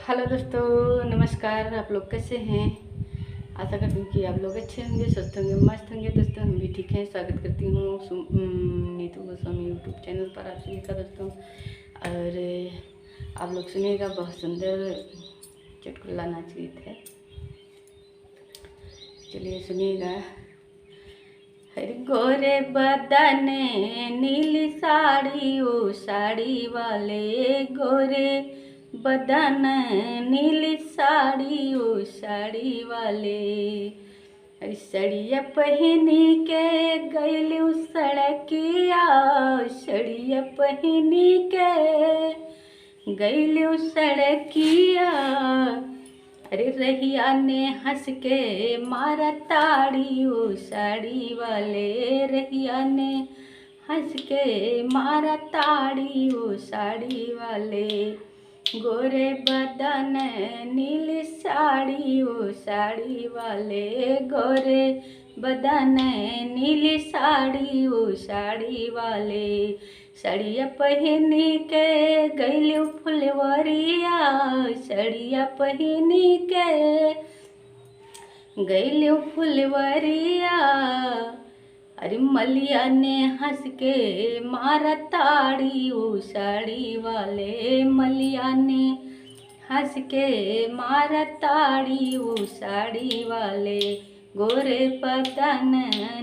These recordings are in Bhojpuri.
हेलो दोस्तों, नमस्कार। आप लोग कैसे हैं? आशा करती हूँ कि आप लोग अच्छे होंगे, स्वस्थ होंगे, मस्त होंगे। दोस्तों हम भी ठीक हैं। स्वागत करती हूँ नीतू गोस्वामी यूट्यूब चैनल पर आप सभी का दोस्तों। और आप लोग सुनिएगा, बहुत सुंदर चुटकुला नाच गीत है। चलिए सुनिएगा। हर गोरे बदने नीली साड़ी, ओ साड़ी वाले गोरे बदन नीली साड़ी, ओ साड़ी वाले। अरे सड़िया पहनी के गईलू सड़किया, सड़िया पहनी के गईलू सड़किया। अरे रहिया ने हंस के मारा ताड़ी, ओ साड़ी वाले। रहिया ने हंस के मारा ताड़ी, ओ साड़ी वाले। गोरे बदन नीली साड़ी, ओ साड़ी वाले। गोरे बदन नीली साड़ी, ओ साड़ी वाले। सड़िया पहनी के गईलू फुलवरिया, सड़िया पहनी के गईलू फुलवरिया। अरे मलिया ने हंस के मारा ताड़ी, ओ साड़ी वाले। मलिया ने हंस के मारा ताड़ी, ओ साड़ी वाले। गोरे बदन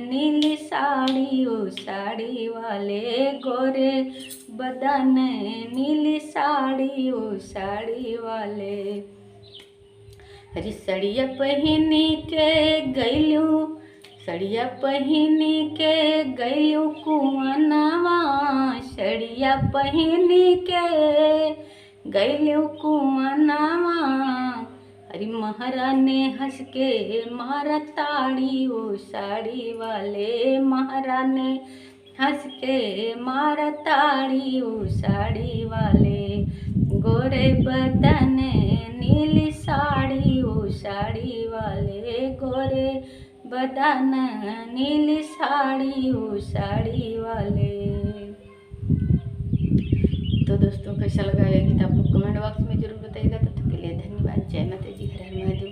नीली साड़ी, ओ साड़ी वाले। गोरे बदन नीली साड़ी, ओ साड़ी वाले। अरे सड़िया पहनी के गईलू, सड़िया पहनी के गईलू कुआनवा, सड़िया पहनी के गईलू कुआनवा। अरे महारानी हंस के मारा ताड़ी, ओ साड़ी वाले। महारानी हंस के मारा ताड़ी, ओ साड़ी वाले। गोरे बदन नीली साड़ी, ओ साड़ी वाले। गोरे बदन नीली साड़ी, ओ साड़ी वाले। तो दोस्तों कैसा लगा ये गीत आप लोग कमेंट बॉक्स में जरूर बताइएगा। तब तक के लिए धन्यवाद। जय माता जी, हर हर महादेव।